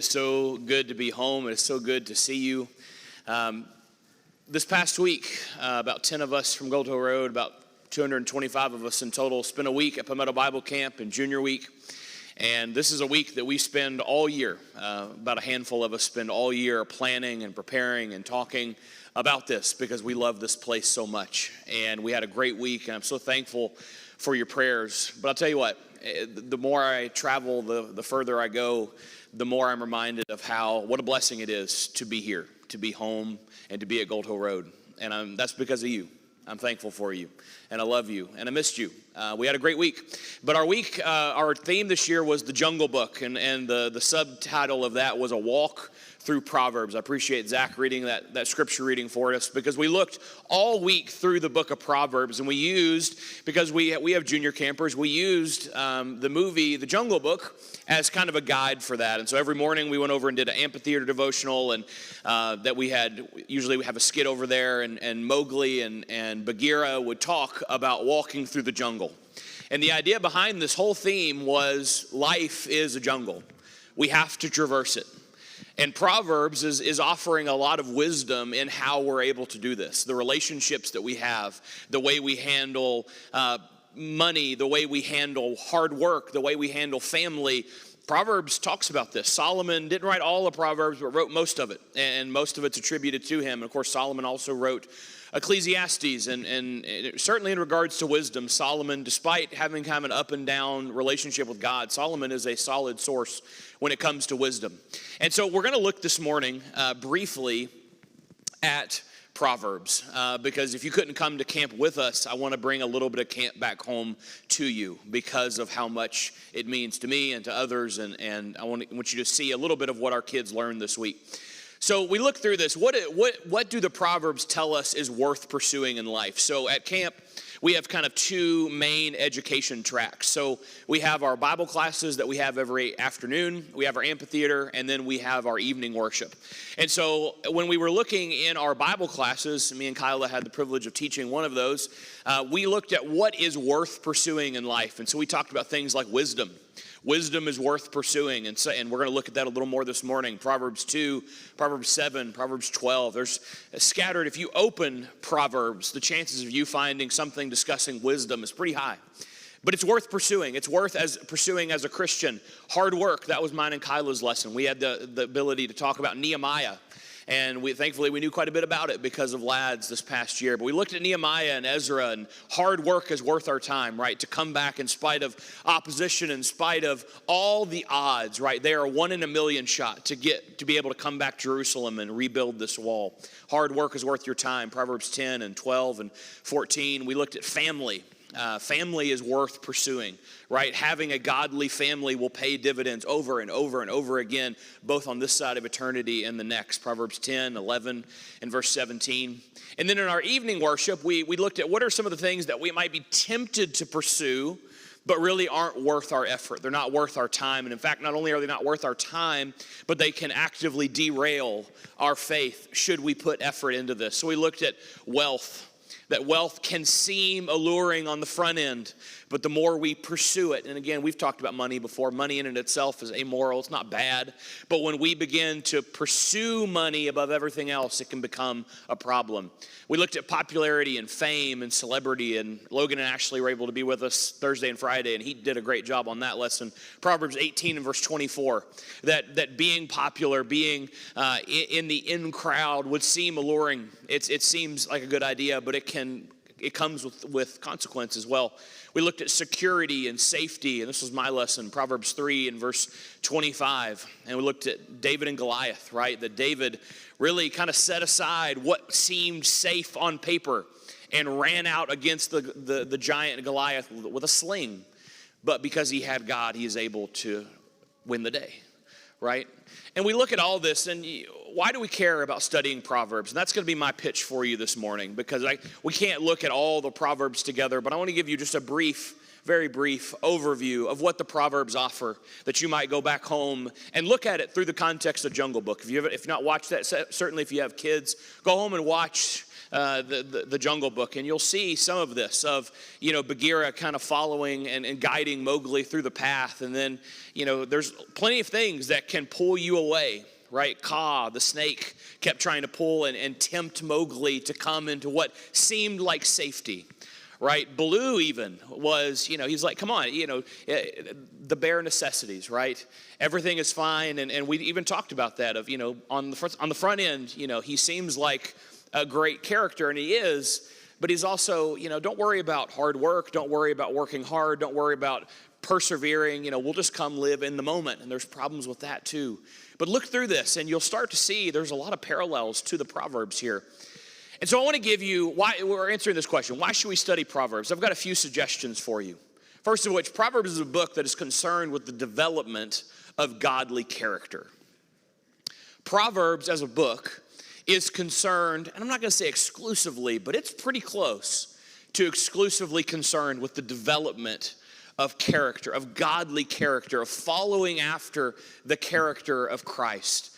So good to be home. It's so good to see you. This past week, about 10 of us from Gold Hill Road, about 225 of us in total, spent a week at Palmetto Bible Camp in Junior Week. And this is a week that we spend all year. About a handful of us spend all year planning and preparing and talking about this because we love this place so much. And we had a great week, and I'm so thankful for your prayers. But I'll tell you what, the more I travel, the further I go, the more I'm reminded of what a blessing it is to be here, to be home, and to be at Gold Hill Road. And that's because of you. I'm thankful for you, and I love you, and I missed you. We had a great week. But our theme this year was the Jungle Book, and the subtitle of that was A Walk Through Proverbs. I appreciate Zach reading that scripture reading for us, because we looked all week through the book of Proverbs, and we used, because we have junior campers, we used the movie The Jungle Book as kind of a guide for that. And so every morning we went over and did an amphitheater devotional, and that usually we have a skit over there, and Mowgli and Bagheera would talk about walking through the jungle. And the idea behind this whole theme was life is a jungle. We have to traverse it. And Proverbs is offering a lot of wisdom in how we're able to do this. The relationships that we have, the way we handle money, the way we handle hard work, the way we handle family. Proverbs talks about this. Solomon didn't write all of Proverbs, but wrote most of it. And most of it's attributed to him. And of course, Solomon also wrote Ecclesiastes, and certainly in regards to wisdom, Solomon, despite having kind of an up and down relationship with God, Solomon is a solid source when it comes to wisdom. And so we're going to look this morning briefly at Proverbs, because if you couldn't come to camp with us, I want to bring a little bit of camp back home to you because of how much it means to me and to others, and I want you to see a little bit of what our kids learned this week. So we look through this. What do the Proverbs tell us is worth pursuing in life? So at camp, we have kind of two main education tracks. So we have our Bible classes that we have every afternoon. We have our amphitheater, and then we have our evening worship. And so when we were looking in our Bible classes, me and Kyla had the privilege of teaching one of those, we looked at what is worth pursuing in life. And so we talked about things like wisdom. Wisdom is worth pursuing, and we're going to look at that a little more this morning. Proverbs 2, Proverbs 7, Proverbs 12. There's scattered. If you open Proverbs, the chances of you finding something discussing wisdom is pretty high. But it's worth pursuing. It's worth pursuing as a Christian. Hard work, that was mine and Kyla's lesson. We had the ability to talk about Nehemiah. And thankfully, we knew quite a bit about it because of lads this past year. But we looked at Nehemiah and Ezra, and hard work is worth our time, right? To come back in spite of opposition, in spite of all the odds, right? They are 1 in a million shot to be able to come back to Jerusalem and rebuild this wall. Hard work is worth your time. Proverbs 10 and 12 and 14. We looked at family. Family is worth pursuing, right? Having a godly family will pay dividends over and over and over again, both on this side of eternity and the next. Proverbs 10, 11, and verse 17. And then in our evening worship, we looked at what are some of the things that we might be tempted to pursue, but really aren't worth our effort. They're not worth our time. And in fact, not only are they not worth our time, but they can actively derail our faith should we put effort into this. So we looked at wealth. That wealth can seem alluring on the front end, but the more we pursue it, and again, we've talked about money before. Money in and itself is amoral. It's not bad. But when we begin to pursue money above everything else, it can become a problem. We looked at popularity and fame and celebrity, and Logan and Ashley were able to be with us Thursday and Friday, and he did a great job on that lesson. Proverbs 18 and verse 24, that being popular, being in the in crowd would seem alluring. It seems like a good idea, but it comes with consequence as well. We looked at security and safety, and this was my lesson, Proverbs 3 and verse 25. And we looked at David and Goliath, right? That David really kind of set aside what seemed safe on paper and ran out against the giant Goliath with a sling. But because he had God, he is able to win the day, right? And we look at all this, and why do we care about studying Proverbs? And that's going to be my pitch for you this morning, because we can't look at all the Proverbs together, but I want to give you just a very brief overview of what the Proverbs offer, that you might go back home and look at it through the context of Jungle Book. If you've not watched that, certainly if you have kids, go home and watch the Jungle Book, and you'll see some of this of, Bagheera kind of following and guiding Mowgli through the path. And then, there's plenty of things that can pull you away, right? Kaa, the snake, kept trying to pull and tempt Mowgli to come into what seemed like safety. Right, Baloo even was, he's like, come on, the bare necessities, right? Everything is fine, and we even talked about that of, on the front end, he seems like a great character, and he is, but he's also, don't worry about hard work, don't worry about working hard, don't worry about persevering, we'll just come live in the moment, and there's problems with that too. But look through this, and you'll start to see there's a lot of parallels to the Proverbs here. And so I want to give you, why we're answering this question, why should we study Proverbs? I've got a few suggestions for you. First of which, Proverbs is a book that is concerned with the development of godly character. Proverbs as a book is concerned, and I'm not going to say exclusively, but it's pretty close to exclusively concerned with the development of character, of godly character, of following after the character of Christ.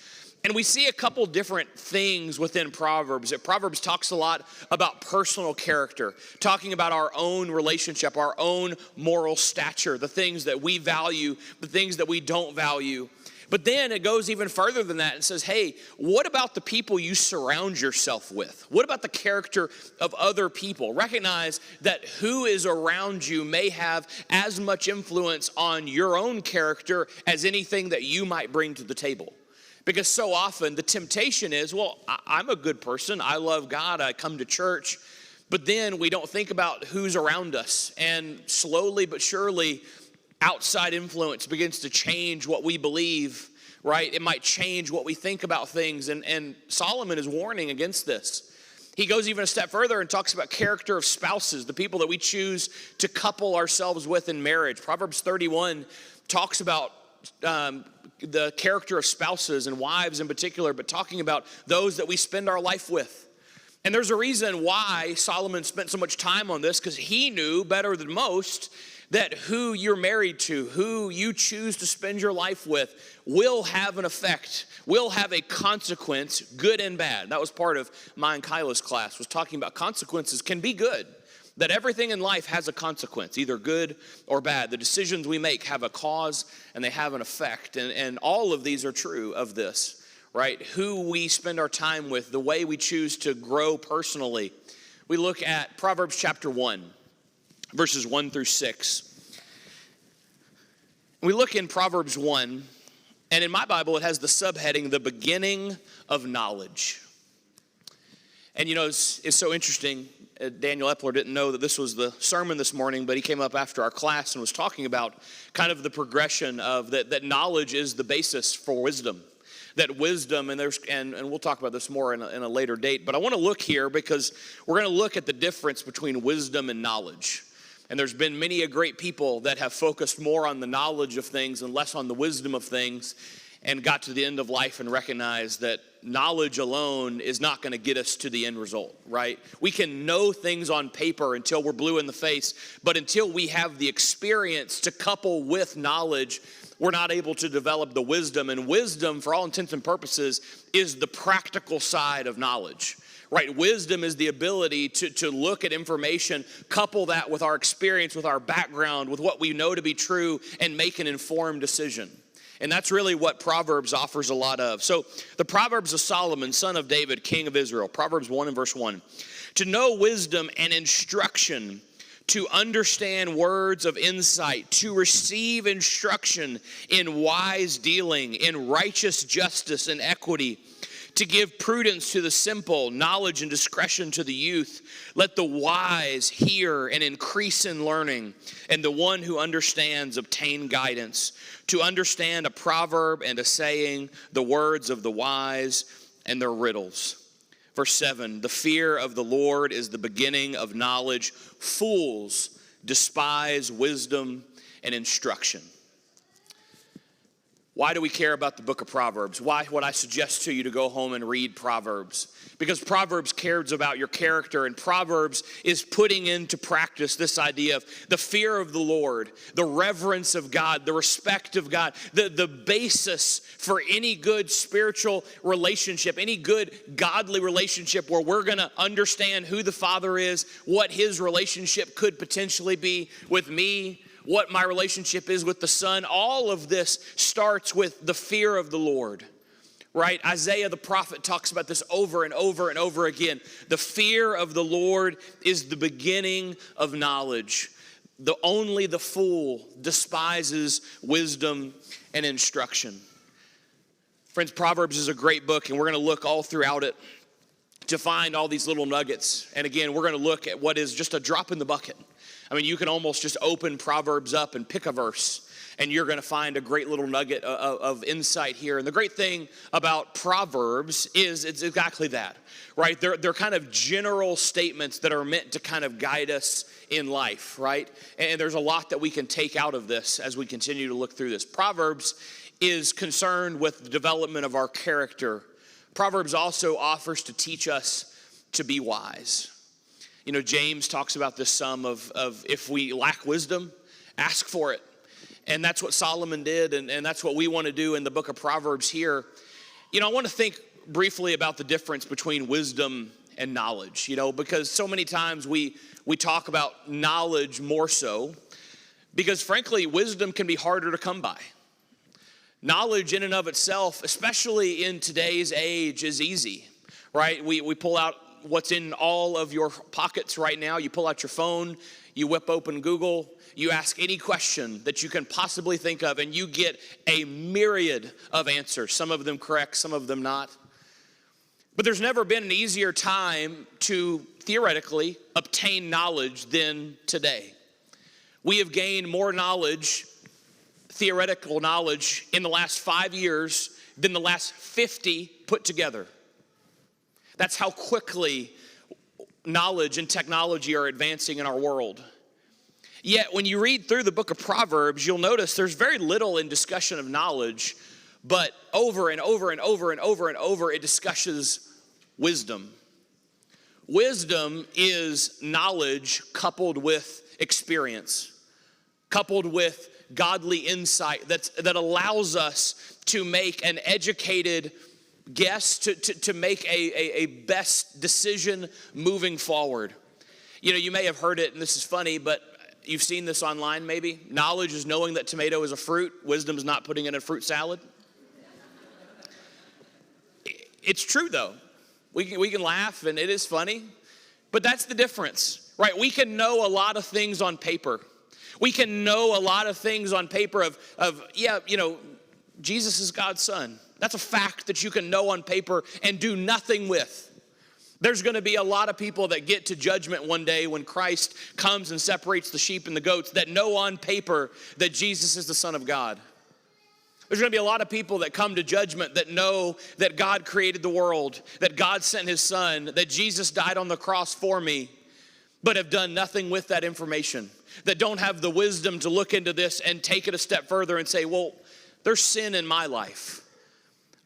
And we see a couple different things within Proverbs. Proverbs talks a lot about personal character, talking about our own relationship, our own moral stature, the things that we value, the things that we don't value. But then it goes even further than that and says, hey, what about the people you surround yourself with? What about the character of other people? Recognize that who is around you may have as much influence on your own character as anything that you might bring to the table. Because so often the temptation is, well, I'm a good person. I love God. I come to church. But then we don't think about who's around us. And slowly but surely, outside influence begins to change what we believe, right? It might change what we think about things. And Solomon is warning against this. He goes even a step further and talks about character of spouses, the people that we choose to couple ourselves with in marriage. Proverbs 31 talks about the character of spouses and wives in particular, but talking about those that we spend our life with. And there's a reason why Solomon spent so much time on this, because he knew better than most that who you're married to, who you choose to spend your life with, will have an effect, will have a consequence, good and bad. That was part of mine and Kyla's class, was talking about consequences can be good. That everything in life has a consequence, either good or bad. The decisions we make have a cause and they have an effect. And all of these are true of this, right? Who we spend our time with, the way we choose to grow personally. We look at Proverbs chapter 1, verses 1 through 6. We look in Proverbs 1, and in my Bible it has the subheading, the beginning of knowledge. And it's so interesting. Daniel Epler didn't know that this was the sermon this morning, but he came up after our class and was talking about kind of the progression of that knowledge is the basis for wisdom. That wisdom, and we'll talk about this more in a later date, but I want to look here because we're going to look at the difference between wisdom and knowledge. And there's been many a great people that have focused more on the knowledge of things and less on the wisdom of things, and got to the end of life and recognized that knowledge alone is not going to get us to the end result, right? We can know things on paper until we're blue in the face, but until we have the experience to couple with knowledge, we're not able to develop the wisdom. And wisdom, for all intents and purposes, is the practical side of knowledge, right? Wisdom is the ability to look at information, couple that with our experience, with our background, with what we know to be true, and make an informed decision. And that's really what Proverbs offers a lot of. So the Proverbs of Solomon, son of David, king of Israel, Proverbs 1 and verse 1. To know wisdom and instruction, to understand words of insight, to receive instruction in wise dealing, in righteous justice and equity, to give prudence to the simple, knowledge and discretion to the youth. Let the wise hear and increase in learning, and the one who understands obtain guidance. To understand a proverb and a saying, the words of the wise and their riddles. Verse 7, the fear of the Lord is the beginning of knowledge. Fools despise wisdom and instruction. Why do we care about the book of Proverbs? Why would I suggest to you to go home and read Proverbs? Because Proverbs cares about your character, and Proverbs is putting into practice this idea of the fear of the Lord, the reverence of God, the respect of God, the basis for any good spiritual relationship, any good godly relationship where we're going to understand who the Father is, what his relationship could potentially be with me, what my relationship is with the Son. All of this starts with the fear of the Lord, right? Isaiah the prophet talks about this over and over and over again. The fear of the Lord is the beginning of knowledge. Only the fool despises wisdom and instruction. Friends, Proverbs is a great book, and we're going to look all throughout it to find all these little nuggets. And again, we're going to look at what is just a drop in the bucket. I mean, you can almost just open Proverbs up and pick a verse, and you're going to find a great little nugget of insight here. And the great thing about Proverbs is it's exactly that, right? They're kind of general statements that are meant to kind of guide us in life, right? And there's a lot that we can take out of this as we continue to look through this. Proverbs is concerned with the development of our character. Proverbs also offers to teach us to be wise. You know, James talks about this some of if we lack wisdom, ask for it. And that's what Solomon did, and that's what we want to do in the book of Proverbs here. You know, I want to think briefly about the difference between wisdom and knowledge, you know, because so many times we talk about knowledge more so, because frankly, wisdom can be harder to come by. Knowledge in and of itself, especially in today's age, is easy, right? We pull out what's in all of your pockets right now. You pull out your phone, you whip open Google, you ask any question that you can possibly think of, and you get a myriad of answers, some of them correct, some of them not. But there's never been an easier time to theoretically obtain knowledge than today. We have gained more knowledge, theoretical knowledge, in the last 5 years than the last 50 put together. That's how quickly knowledge and technology are advancing in our world. Yet when you read through the book of Proverbs, you'll notice there's very little in discussion of knowledge, but over and over and over and over and over it discusses wisdom. Wisdom is knowledge coupled with experience, coupled with godly insight that allows us to make an educated guess, to make a best decision moving forward. You know, you may have heard it, and this is funny, but you've seen this online maybe. Knowledge is knowing that tomato is a fruit. Wisdom is not putting it in a fruit salad. It's true though. We can laugh and it is funny, but that's the difference, right? We can know a lot of things on paper. We can know a lot of things on paper of yeah, you know, Jesus is God's son. That's a fact that you can know on paper and do nothing with. There's going to be a lot of people that get to judgment one day when Christ comes and separates the sheep and the goats that know on paper that Jesus is the Son of God. There's going to be a lot of people that come to judgment that know that God created the world, that God sent his son, that Jesus died on the cross for me, but have done nothing with that information, that don't have the wisdom to look into this and take it a step further and say, well, there's sin in my life.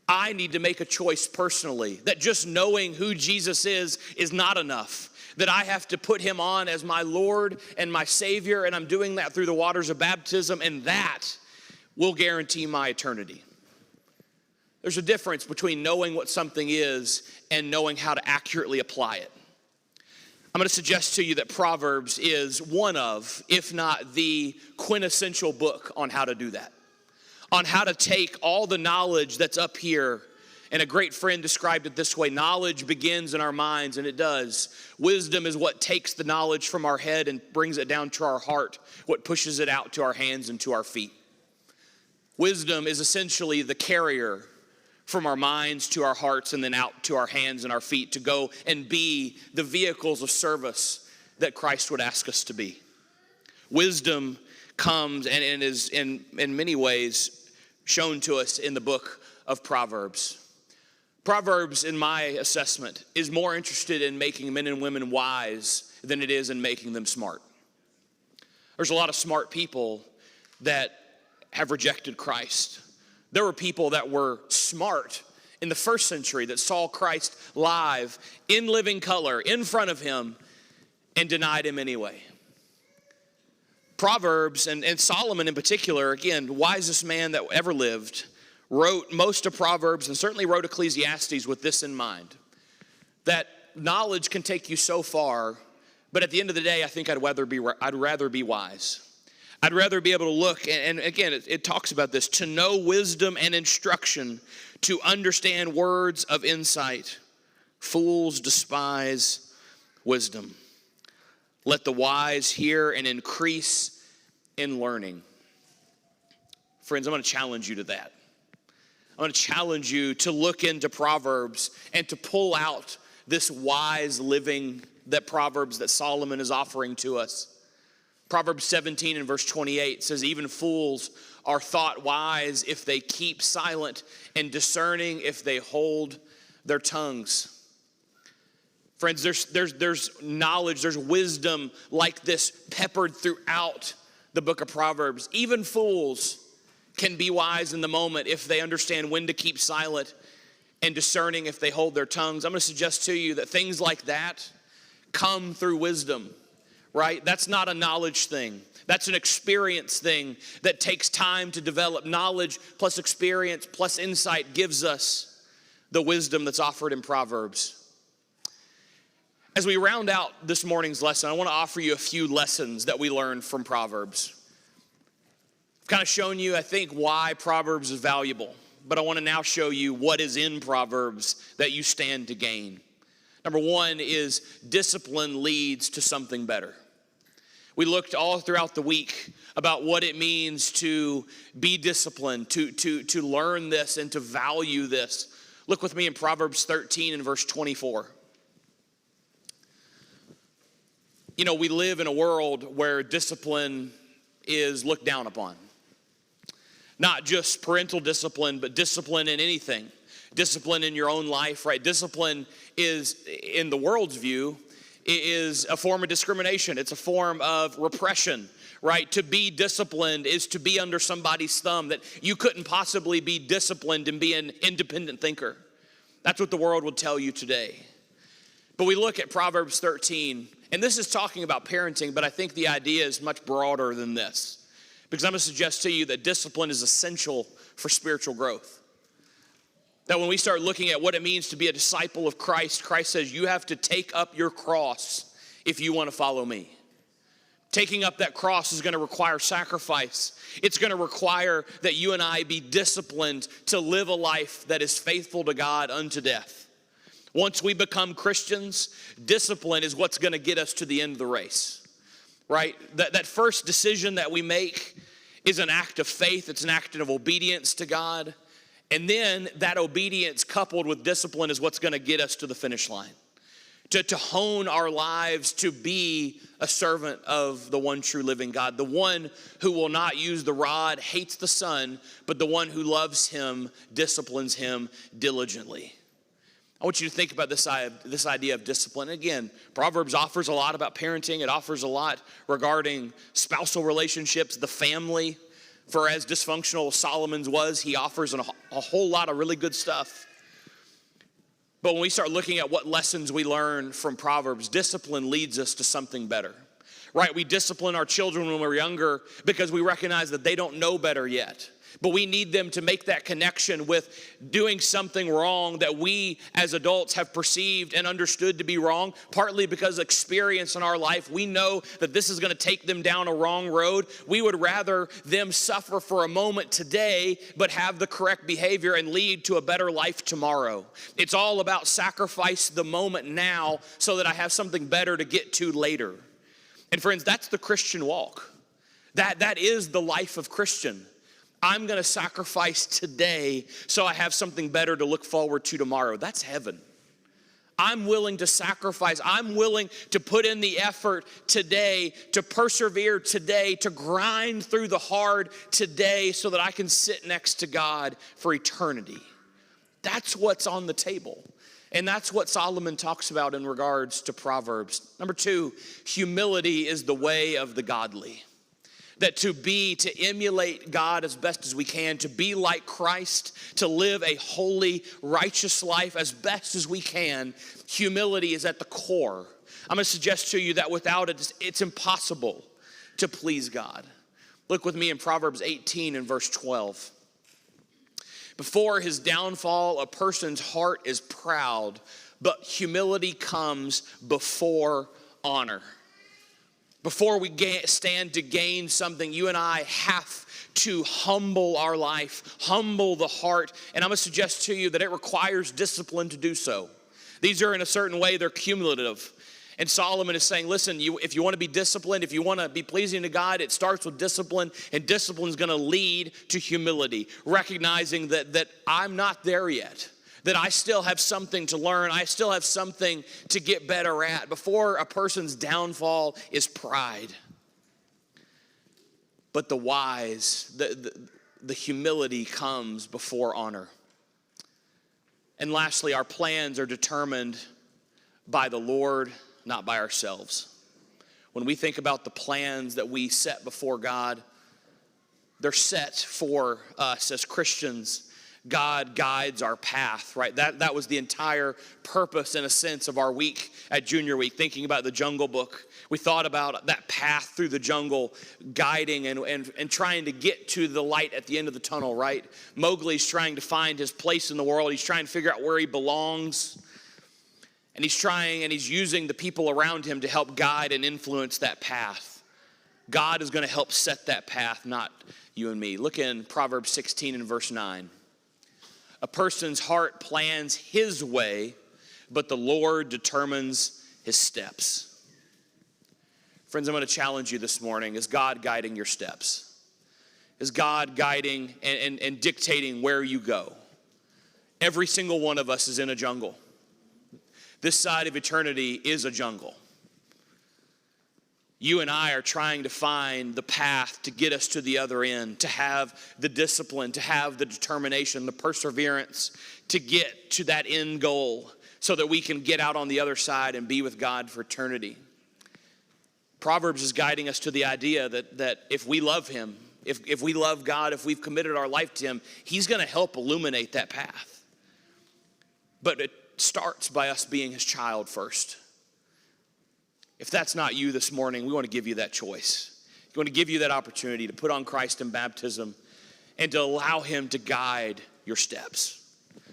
I need to make a choice personally, that just knowing who Jesus is not enough, that I have to put him on as my Lord and my Savior, and I'm doing that through the waters of baptism, and that will guarantee my eternity. There's a difference between knowing what something is and knowing how to accurately apply it. I'm going to suggest to you that Proverbs is one of, if not the quintessential book on how to do that, on how to take all the knowledge that's up here. And a great friend described it this way: knowledge begins in our minds, and it does. Wisdom is what takes the knowledge from our head and brings it down to our heart, what pushes it out to our hands and to our feet. Wisdom is essentially the carrier from our minds to our hearts and then out to our hands and our feet to go and be the vehicles of service that Christ would ask us to be. Wisdom comes and is in many ways shown to us in the book of Proverbs. Proverbs, in my assessment, is more interested in making men and women wise than it is in making them smart. There's a lot of smart people that have rejected Christ. There were people that were smart in the first century that saw Christ live in living color in front of him and denied him anyway. Proverbs, and Solomon in particular, again, the wisest man that ever lived, wrote most of Proverbs and certainly wrote Ecclesiastes with this in mind, that knowledge can take you so far, but at the end of the day, I think I'd rather be wise. I'd rather be able to look, and again, it talks about this, to know wisdom and instruction, to understand words of insight. Fools despise wisdom. Let the wise hear and increase in learning. Friends, I'm going to challenge you to that. I'm going to challenge you to look into Proverbs and to pull out this wise living that Solomon is offering to us. Proverbs 17 and verse 28 says, even fools are thought wise if they keep silent, and discerning if they hold their tongues. Friends, there's knowledge, there's wisdom like this peppered throughout the book of Proverbs. Even fools can be wise in the moment if they understand when to keep silent, and discerning if they hold their tongues. I'm going to suggest to you that things like that come through wisdom, right? That's not a knowledge thing. That's an experience thing that takes time to develop. Knowledge plus experience plus insight gives us the wisdom that's offered in Proverbs. As we round out this morning's lesson, I want to offer you a few lessons that we learned from Proverbs. I've kind of shown you, I think, why Proverbs is valuable, but I want to now show you what is in Proverbs that you stand to gain. Number one is discipline leads to something better. We looked all throughout the week about what it means to be disciplined, to learn this and to value this. Look with me in Proverbs 13 and verse 24. You know, we live in a world where discipline is looked down upon. Not just parental discipline, but discipline in anything. Discipline in your own life, right? Discipline is, in the world's view, is a form of discrimination. It's a form of repression, right? To be disciplined is to be under somebody's thumb, that you couldn't possibly be disciplined and be an independent thinker. That's what the world would tell you today. But we look at Proverbs 13, and this is talking about parenting, but I think the idea is much broader than this. Because I'm going to suggest to you that discipline is essential for spiritual growth. That when we start looking at what it means to be a disciple of Christ, Christ says you have to take up your cross if you want to follow me. Taking up that cross is going to require sacrifice. It's going to require that you and I be disciplined to live a life that is faithful to God unto death. Once we become Christians, discipline is what's going to get us to the end of the race, right? That first decision that we make is an act of faith. It's an act of obedience to God. And then that obedience coupled with discipline is what's going to get us to the finish line. To hone our lives to be a servant of the one true living God. The one who will not use the rod, hates the son, but the one who loves him, disciplines him diligently. I want you to think about this idea of discipline. Again, Proverbs offers a lot about parenting. It offers a lot regarding spousal relationships, the family. For as dysfunctional as Solomon's was, he offers a whole lot of really good stuff. But when we start looking at what lessons we learn from Proverbs, discipline leads us to something better. Right? We discipline our children when we're younger because we recognize that they don't know better yet. But we need them to make that connection with doing something wrong that we as adults have perceived and understood to be wrong, partly because experience in our life, we know that this is going to take them down a wrong road. We would rather them suffer for a moment today, but have the correct behavior and lead to a better life tomorrow. It's all about sacrifice the moment now so that I have something better to get to later. And friends, that's the Christian walk. That is the life of Christian. I'm going to sacrifice today so I have something better to look forward to tomorrow. That's heaven. I'm willing to sacrifice. I'm willing to put in the effort today, to persevere today, to grind through the hard today so that I can sit next to God for eternity. That's what's on the table. And that's what Solomon talks about in regards to Proverbs. Number two, humility is the way of the godly. That to emulate God as best as we can, to be like Christ, to live a holy, righteous life as best as we can, humility is at the core. I'm going to suggest to you that without it, it's impossible to please God. Look with me in Proverbs 18 and verse 12. Before his downfall, a person's heart is proud, but humility comes before honor. Before we stand to gain something, you and I have to humble our life, humble the heart. And I'm going to suggest to you that it requires discipline to do so. These are in a certain way, they're cumulative. And Solomon is saying, listen, if you want to be disciplined, if you want to be pleasing to God, it starts with discipline. And discipline is going to lead to humility, recognizing that I'm not there yet. That I still have something to learn. I still have something to get better at. Before a person's downfall is pride. But the wise, the humility comes before honor. And lastly, our plans are determined by the Lord, not by ourselves. When we think about the plans that we set before God, they're set for us as Christians. God guides our path, right? That was the entire purpose, in a sense, of our week at Junior Week, thinking about the Jungle Book. We thought about that path through the jungle, guiding and trying to get to the light at the end of the tunnel, right? Mowgli's trying to find his place in the world. He's trying to figure out where he belongs. And he's using the people around him to help guide and influence that path. God is going to help set that path, not you and me. Look in Proverbs 16 and verse 9. A person's heart plans his way, but the Lord determines his steps. Friends, I'm going to challenge you this morning. Is God guiding your steps? Is God guiding and dictating where you go? Every single one of us is in a jungle. This side of eternity is a jungle. You and I are trying to find the path to get us to the other end, to have the discipline, to have the determination, the perseverance to get to that end goal so that we can get out on the other side and be with God for eternity. Proverbs is guiding us to the idea that if we love him, if we love God, if we've committed our life to him, he's going to help illuminate that path. But it starts by us being his child first. If that's not you this morning, we want to give you that choice. We want to give you that opportunity to put on Christ in baptism and to allow him to guide your steps.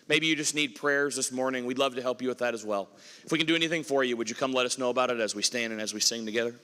Maybe you just need prayers this morning. We'd love to help you with that as well. If we can do anything for you, would you come let us know about it as we stand and as we sing together?